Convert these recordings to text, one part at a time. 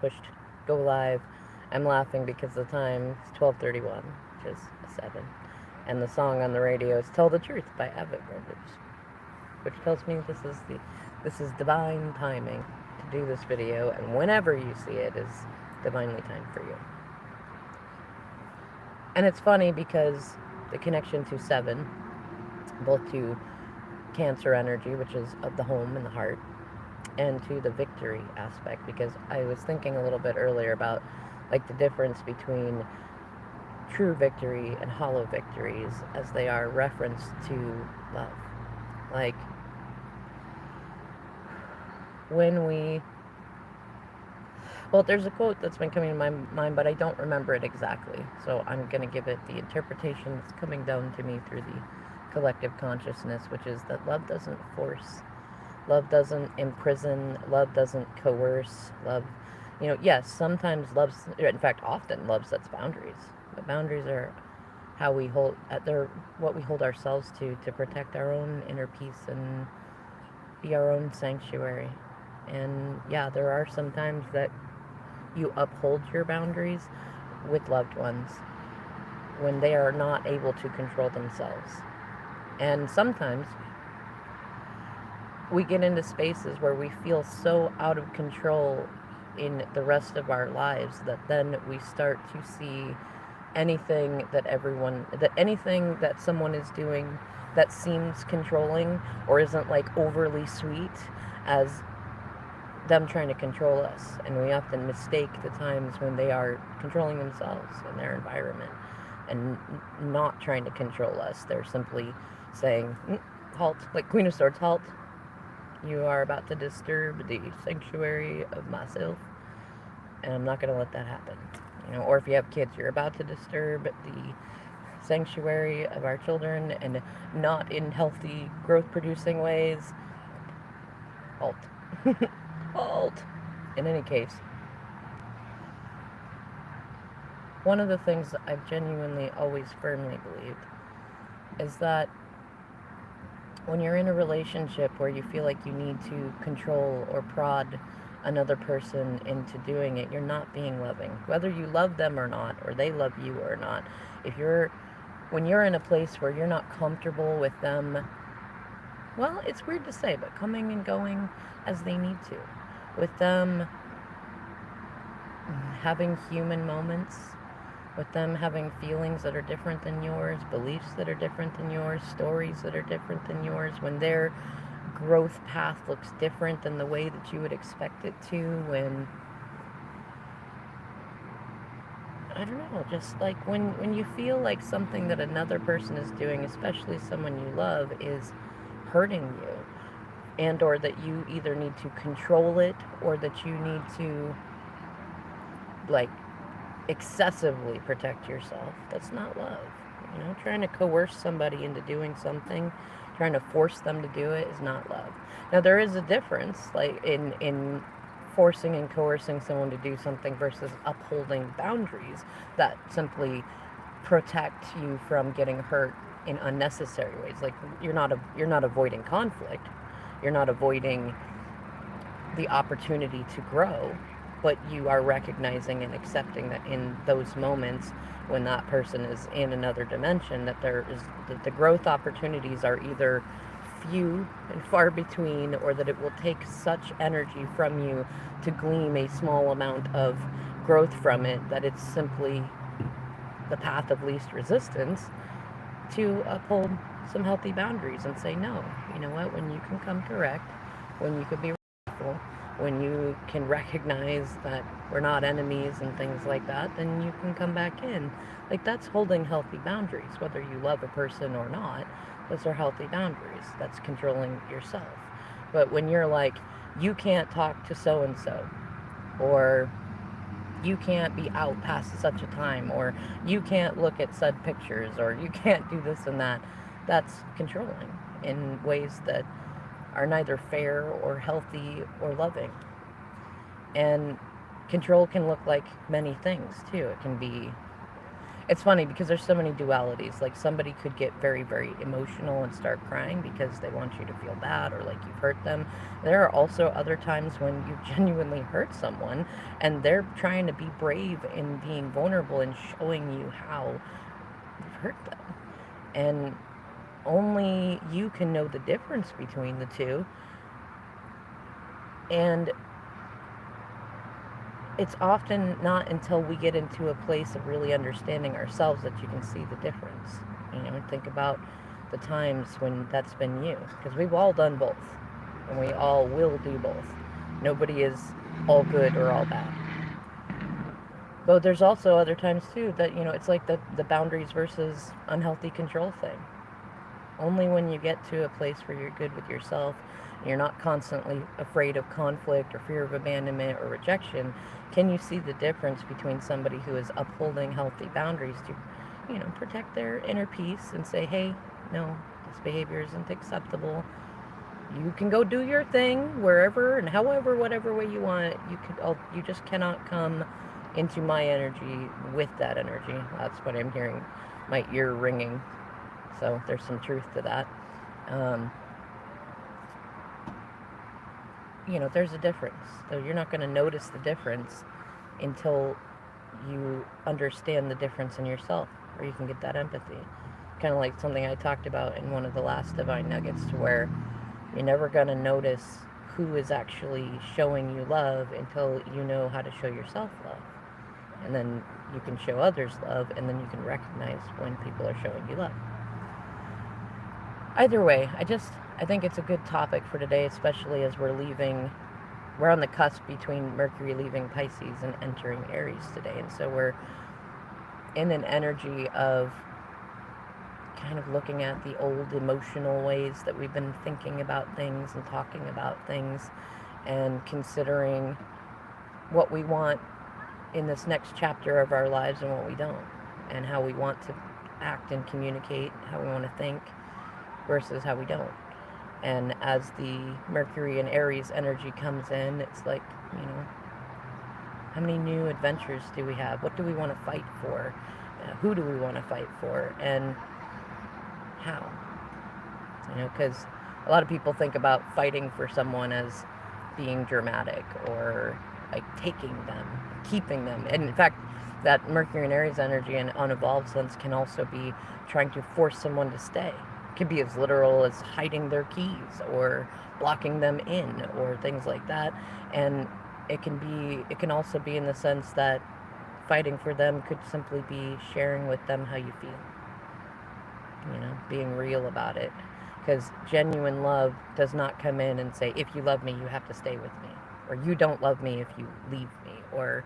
pushed go live. I'm laughing because the time is 12:31, which is 7. And the song on the radio is Tell the Truth by Abbott Brothers, which tells me this is divine timing to do this video, and whenever you see it is divinely timed for you. And it's funny because the connection to 7, both to Cancer energy, which is of the home and the heart, and to the victory aspect, because I was thinking a little bit earlier about like the difference between true victory and hollow victories as they are referenced to love. Like when we there's a quote that's been coming to my mind, but I don't remember it exactly, so I'm going to give it the interpretation that's coming down to me through the collective consciousness, which is that love doesn't force, love doesn't imprison, love doesn't coerce, love, yes, sometimes love's, in fact, often love sets boundaries, but boundaries are how we hold, they're what we hold ourselves to protect our own inner peace and be our own sanctuary. And yeah, there are some times that you uphold your boundaries with loved ones when they are not able to control themselves. And sometimes we get into spaces where we feel so out of control in the rest of our lives that then we start to see anything that someone is doing that seems controlling or isn't like overly sweet as them trying to control us. And we often mistake the times when they are controlling themselves and their environment and not trying to control us. They're simply saying, halt, like Queen of Swords, halt. You are about to disturb the sanctuary of myself, and I'm not going to let that happen. Or if you have kids, you're about to disturb the sanctuary of our children, and not in healthy, growth-producing ways. Halt. Halt. In any case, one of the things I've genuinely always firmly believed is that when you're in a relationship where you feel like you need to control or prod another person into doing it, you're not being loving. Whether you love them or not, or they love you or not, when you're in a place where you're not comfortable with them, well, it's weird to say, but coming and going as they need to, with them having human moments, with them having feelings that are different than yours, beliefs that are different than yours, stories that are different than yours, when their growth path looks different than the way that you would expect it to, when, I don't know, just like when you feel like something that another person is doing, especially someone you love, is hurting you, and or that you either need to control it or that you need to like excessively protect yourself. That's not love. Trying to coerce somebody into doing something, trying to force them to do it, is not love. Now, there is a difference, like in forcing and coercing someone to do something versus upholding boundaries that simply protect you from getting hurt in unnecessary ways. Like you're not avoiding conflict, you're not avoiding the opportunity to grow, but you are recognizing and accepting that in those moments when that person is in another dimension, that the growth opportunities are either few and far between, or that it will take such energy from you to glean a small amount of growth from it that it's simply the path of least resistance to uphold some healthy boundaries and say, no, you know what, when you can come correct, when you can be respectful, when you can recognize that we're not enemies and things like that, then you can come back in. Like, that's holding healthy boundaries. Whether you love a person or not, those are healthy boundaries. That's controlling yourself. But when you're like, you can't talk to so-and-so, or you can't be out past such a time, or you can't look at said pictures, or you can't do this and that, that's controlling in ways that are neither fair or healthy or loving. And control can look like many things too. It's funny because there's so many dualities. Like somebody could get very, very emotional and start crying because they want you to feel bad or like you've hurt them. There are also other times when you genuinely hurt someone and they're trying to be brave in being vulnerable and showing you how you've hurt them. And only you can know the difference between the two. And it's often not until we get into a place of really understanding ourselves that you can see the difference. Think about the times when that's been you, because we've all done both, and we all will do both. Nobody is all good or all bad. But there's also other times too that it's like the boundaries versus unhealthy control thing. Only when you get to a place where you're good with yourself, and you're not constantly afraid of conflict or fear of abandonment or rejection, can you see the difference between somebody who is upholding healthy boundaries to, protect their inner peace and say, hey, no, this behavior isn't acceptable. You can go do your thing wherever and however, whatever way you want it. You just cannot come into my energy with that energy. That's what I'm hearing, my ear ringing. So there's some truth to that. Um, there's a difference. So you're not going to notice the difference until you understand the difference in yourself, or you can get that empathy. Kind of like something I talked about in one of the last Divine Nuggets, to where you're never going to notice who is actually showing you love until you know how to show yourself love. And then you can show others love, and then you can recognize when people are showing you love. Either way, I think it's a good topic for today, especially as we're on the cusp between Mercury leaving Pisces and entering Aries today. And so we're in an energy of kind of looking at the old emotional ways that we've been thinking about things and talking about things, and considering what we want in this next chapter of our lives and what we don't, and how we want to act and communicate, how we want to think versus how we don't. And as the Mercury and Aries energy comes in, it's like, how many new adventures do we have? What do we want to fight for? Who do we want to fight for? And how? Because a lot of people think about fighting for someone as being dramatic or like taking them, keeping them. And in fact, that Mercury and Aries energy in unevolved sense can also be trying to force someone to stay. It can be as literal as hiding their keys or blocking them in or things like that. And it can also be in the sense that fighting for them could simply be sharing with them how you feel. Being real about it. Because genuine love does not come in and say, if you love me, you have to stay with me. Or you don't love me if you leave me. Or,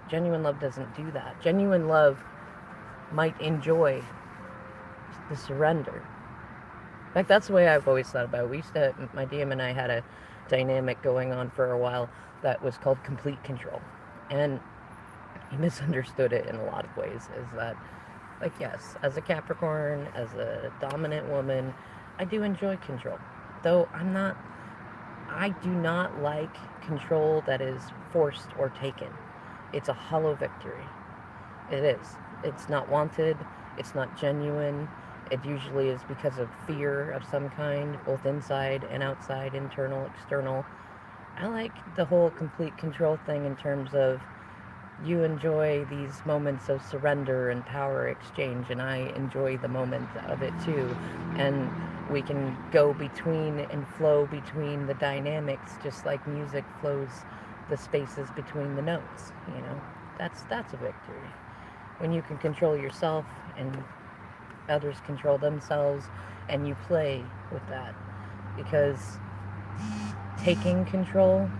genuine love doesn't do that. Genuine love might enjoy the surrender. In fact, that's the way I've always thought about it. My DM and I had a dynamic going on for a while that was called complete control. And he misunderstood it in a lot of ways. Is that, like, yes, as a Capricorn, as a dominant woman, I do enjoy control. Though I do not like control that is forced or taken. It's a hollow victory. It is. It's not wanted. It's not genuine. It usually is because of fear of some kind, both inside and outside, internal, external. I like the whole complete control thing in terms of you enjoy these moments of surrender and power exchange, and I enjoy the moment of it too. And we can go between and flow between the dynamics, just like music flows the spaces between the notes. That's a victory. When you can control yourself and others control themselves, and you play with that. Because taking control,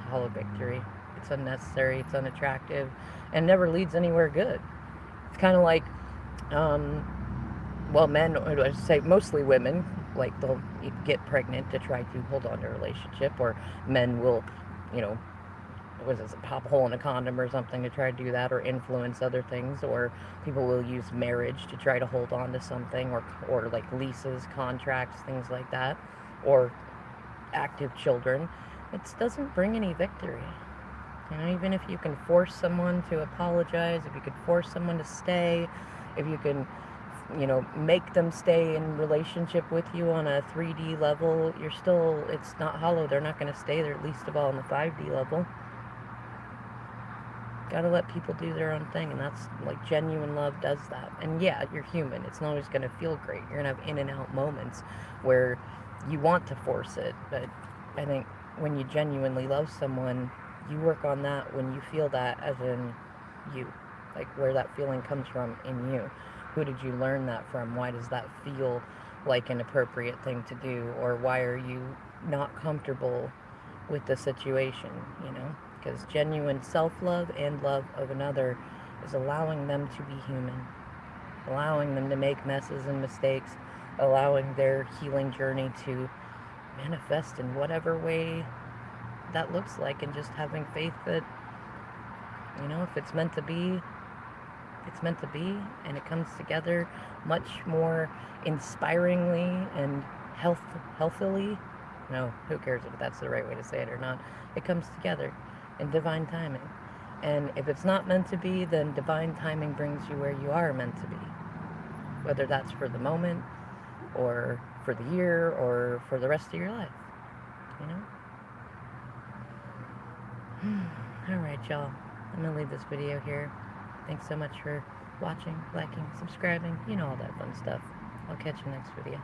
hollow victory. It's unnecessary, it's unattractive, and never leads anywhere good. It's kind of like, men, or I should say mostly women, like they'll get pregnant to try to hold on to a relationship, or men will, pop a hole in a condom or something to try to do that, or influence other things, or people will use marriage to try to hold on to something, or like leases, contracts, things like that, or active children. It doesn't bring any victory. You know, even if you can force someone to apologize, if you could force someone to stay, if you can, you know, make them stay in relationship with you on a 3D level, you're still, it's not hollow. They're not going to stay there, least of all on the 5D level. Gotta let people do their own thing, and that's like genuine love does that. And yeah, you're human. It's not always gonna feel great. You're gonna have in and out moments where you want to force it, but I think when you genuinely love someone, you work on that when you feel that as in you. Like where that feeling comes from in you. Who did you learn that from? Why does that feel like an appropriate thing to do? Or why are you not comfortable with the situation, you know? Because genuine self-love and love of another is allowing them to be human, allowing them to make messes and mistakes, allowing their healing journey to manifest in whatever way that looks like, and just having faith that, you know, if it's meant to be, it's meant to be, and it comes together much more inspiringly and healthily. No, who cares if that's the right way to say it or not? It comes together in divine timing. And if it's not meant to be, then divine timing brings you where you are meant to be. Whether that's for the moment, or for the year, or for the rest of your life. You know? Alright, y'all. I'm going to leave this video here. Thanks so much for watching, liking, subscribing, you know, all that fun stuff. I'll catch you next video.